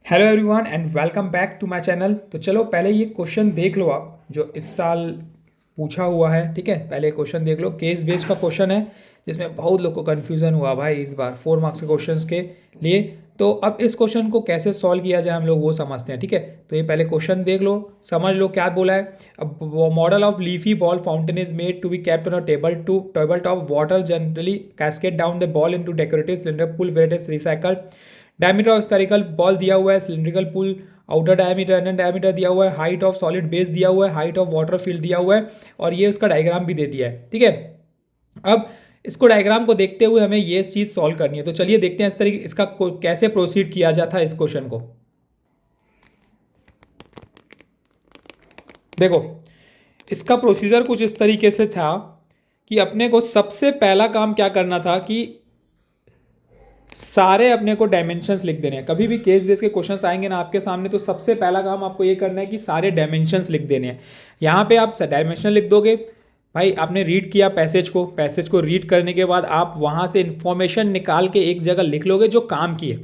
Hello everyone and welcome back to my channel. तो चलो पहले ये क्वेश्चन देख लो आप जो इस साल पूछा हुआ है। ठीक है, पहले क्वेश्चन देख लो। केस बेस्ड का क्वेश्चन है जिसमें बहुत लोग को कन्फ्यूज़न हुआ भाई इस बार 4 मार्क्स के क्वेश्चंस के लिए। तो अब इस क्वेश्चन को कैसे सॉल्व किया जाए हम लोग वो समझते हैं। ठीक है, तो ये पहले क्वेश्चन देख लो, समझ लो क्या बोला है। अब model of leafy ball fountain is made to be kept on a table top water generally cascade down the ball into decorative cylinder pool where it is recycled. Diameter of spherical ball दिया हुआ है, cylindrical pool outer diameter inner diameter दिया हुआ है, height of solid base दिया हुआ है, height of water field दिया हुआ है और ये उसका डायग्राम भी दे दिया है। ठीक है, अब इसको डायग्राम को देखते हुए हमें ये चीज़ सॉल्व करनी है। तो चलिए देखते हैं इस तरीके इसका कैसे प्रोसीड किया जाता है इस क्वेश्चन को। देखो, इसका प्रोसीजर कुछ इस तरीके से था कि अपने को सबसे पहला काम क्या करना था कि सारे अपने को डायमेंशंस लिख देने हैं। कभी भी केस बेस के क्वेश्चंस आएंगे ना आपके सामने तो सबसे पहला काम आपको ये करना है कि सारे डायमेंशंस लिख देने हैं। यहाँ पे आप डायमेंशन लिख दोगे। भाई आपने रीड किया पैसेज को रीड करने के बाद आप वहाँ से इंफॉर्मेशन निकाल के एक जगह लिख लोगे जो काम की है,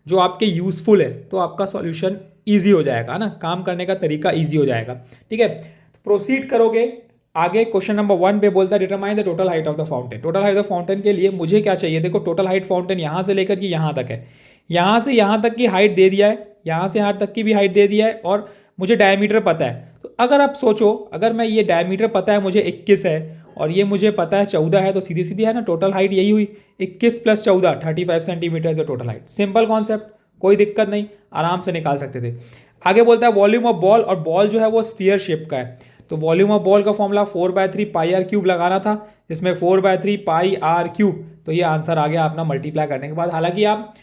जो आपके यूजफुल है, तो आपका सॉल्यूशन ईजी हो जाएगा ना, काम करने का तरीका ईजी हो जाएगा। ठीक है, प्रोसीड करोगे आगे। क्वेश्चन नंबर 1 पे बोलता है determine the total height of the fountain. Total height of fountain के लिए मुझे क्या चाहिए, देखो टोटल हाइट फाउंटेन यहाँ से लेकर के यहाँ तक है, यहाँ से यहाँ तक की हाइट दे दिया है, यहाँ से यहाँ तक की भी हाइट दे दिया है और मुझे डायमीटर पता है। तो अगर आप सोचो, अगर मैं ये डायमीटर पता है मुझे 21 है और ये मुझे पता है 14 है, तो सीधी सीधी है ना टोटल हाइट यही हुई 21 + 14 35 सेंटीमीटर है टोटल हाइट। सिंपल कॉन्सेप्ट, कोई दिक्कत नहीं, आराम से निकाल सकते थे। आगे बोलता है वॉल्यूम ऑफ बॉल, और बॉल जो है वो स्फीयर शेप का है। तो वॉल्यूम ऑफ बॉल का फॉर्मूला 4/3 πr³ लगाना था, जिसमें 4/3 πr³। तो ये आंसर आ गया अपना मल्टीप्लाई करने के बाद। हालांकि आप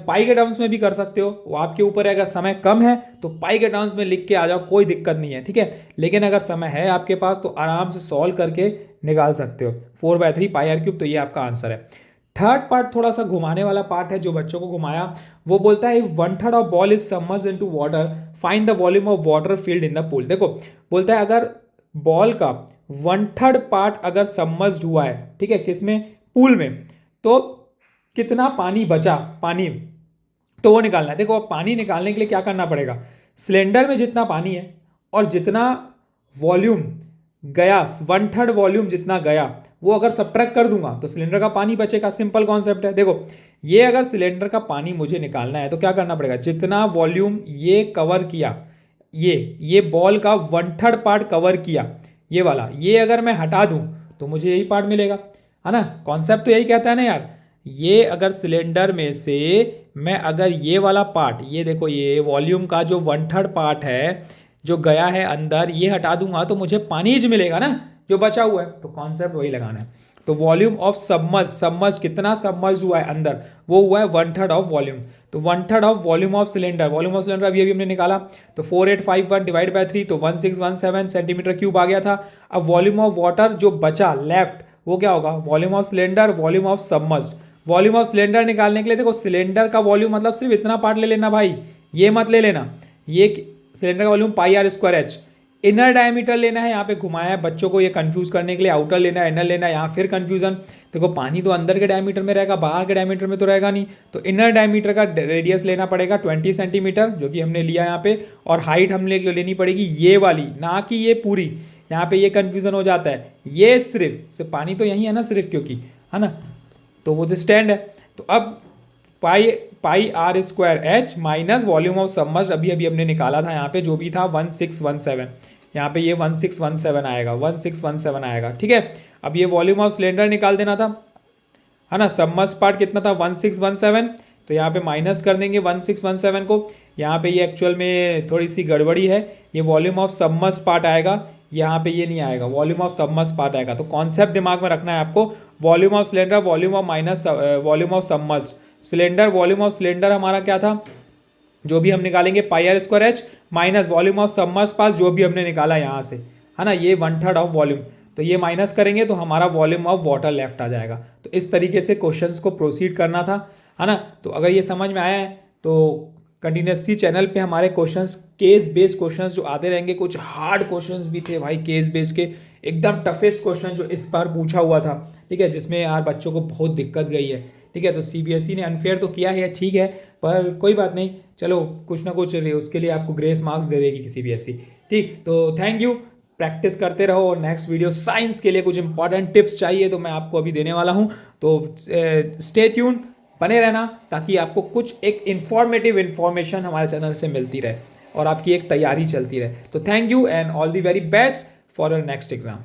पाई के टर्म्स में भी कर सकते हो, वो आपके ऊपर है। अगर समय कम है तो पाई के टर्म्स में लिख के आ जाओ, कोई दिक्कत नहीं है। ठीक है, लेकिन अगर समय है आपके पास तो आराम से सॉल्व करके निकाल सकते हो 4/3 πr³। तो ये आपका आंसर है। थर्ड पार्ट थोड़ा सा घुमाने वाला पार्ट है जो बच्चों को घुमाया। वो बोलता है 1/3 of ball is submerged into water, find the volume of water field in the pool. देखो बोलता है अगर बॉल का 1/3 पार्ट अगर सबमर्ज्ड हुआ है, ठीक है, किसमें, पूल में, तो कितना पानी बचा, पानी, तो वो निकालना है। देखो अब पानी निकालने के लिए क्या करना पड़ेगा, सिलेंडर में जितना पानी है और जितना वॉल्यूम गया, 1/3 वॉल्यूम जितना गया वो अगर सब्ट्रैक्ट कर दूंगा तो सिलेंडर का पानी बचेगा। सिंपल कॉन्सेप्ट है। देखो ये अगर सिलेंडर का पानी मुझे निकालना है तो क्या करना पड़ेगा, जितना वॉल्यूम ये कवर किया, ये बॉल का 1/3 पार्ट कवर किया, ये वाला, ये अगर मैं हटा दूं तो मुझे यही पार्ट मिलेगा, है ना। कॉन्सेप्ट तो यही कहता है ना यार। ये अगर सिलेंडर में से मैं अगर ये वाला पार्ट, ये देखो ये वॉल्यूम का जो 1/3 पार्ट है जो गया है अंदर, ये हटा दूंगा तो मुझे पानी ही मिलेगा ना जो बचा हुआ है। तो कॉन्सेप्ट वही लगाना है। तो वॉल्यूम ऑफ सबमर्ज कितना सबमर्ज हुआ है अंदर, वो हुआ है 1/3 ऑफ वॉल्यूम। तो 1/3 ऑफ वॉल्यूम ऑफ सिलेंडर अभी हमने निकाला। तो 4851 डिवाइड बाय 3 तो 1617 सेंटीमीटर क्यूब आ गया था। अब वॉल्यूम ऑफ वाटर जो बचा लेफ्ट वो क्या होगा, volume of cylinder, volume of submerge. Volume of cylinder निकालने के लिए देखो सिलेंडर का वॉल्यूम मतलब सिर्फ इतना पार्ट ले लेना भाई, ये मत ले लेना, ये सिलेंडर का वॉल्यूम πr²h। इनर डायमीटर लेना है, यहाँ पे घुमाया है बच्चों को ये कंफ्यूज करने के लिए, आउटर लेना है, इनर लेना है, यहाँ फिर कंफ्यूजन। देखो पानी तो अंदर के डायमीटर में रहेगा, बाहर के डायमीटर में तो रहेगा नहीं। तो इनर डायमीटर का रेडियस लेना पड़ेगा 20 सेंटीमीटर, जो कि हमने लिया यहाँ पे। और हाइट हमने लेनी पड़ेगी ये वाली, ना कि ये पूरी। यहाँ पे ये कंफ्यूजन हो जाता है, ये सिर्फ पानी तो यही है ना सिर्फ, क्योंकि है ना, तो वो तो स्टैंड है। तो अब πr² minus volume of submerge अभी अभी हमने निकाला था यहाँ पे, जो भी था 1617, यहाँ पे ये 1617 आएगा, 1617 आएगा। ठीक है, अब ये वॉल्यूम ऑफ सिलेंडर निकाल देना था, है ना। सबमर्ज पार्ट कितना था 1617, तो यहाँ पे माइनस कर देंगे 1617 को। यहाँ पे ये एक्चुअल में थोड़ी सी गड़बड़ी है, ये वॉल्यूम ऑफ सबमर्ज पार्ट आएगा, यहाँ पे ये नहीं आएगा, वॉल्यूम ऑफ सबमर्ज पार्ट आएगा। तो कॉन्सेप्ट दिमाग में रखना है आपको, volume of cylinder, volume of minus volume of submerge. Cylinder, volume of cylinder हमारा क्या था, जो भी हम निकालेंगे πr²h minus volume of submerge पास जो भी हमने निकाला यहाँ से, है ना, ये 1/3 ऑफ वॉल्यूम। तो ये माइनस करेंगे तो हमारा वॉल्यूम ऑफ वाटर लेफ्ट आ जाएगा। तो इस तरीके से क्वेश्चंस को प्रोसीड करना था, है ना। तो अगर ये समझ में आया है तो कंटिन्यूसली चैनल पे हमारे क्वेश्चंस, केस बेस्ड क्वेश्चंस जो आते रहेंगे। कुछ हार्ड क्वेश्चंस भी थे भाई केस बेस्ड के, एकदम टफेस्ट क्वेश्चन जो इस बार पूछा हुआ था, ठीक है, जिसमें यार बच्चों को बहुत दिक्कत गई है। ठीक है। तो सीबीएसई ने अनफेयर तो किया है, ठीक है, पर कोई बात नहीं, चलो कुछ ना कुछ उसके लिए आपको ग्रेस मार्क्स दे देगी सीबीएसई। ठीक, तो थैंक यू, प्रैक्टिस करते रहो। और नेक्स्ट वीडियो साइंस के लिए कुछ इंपॉर्टेंट टिप्स चाहिए तो मैं आपको अभी देने वाला हूँ, तो स्टे ट्यून, बने रहना, ताकि आपको कुछ एक इंफॉर्मेटिव इन्फॉर्मेशन हमारे चैनल से मिलती रहे और आपकी एक तैयारी चलती रहे। तो thank you and all the very best for your next exam.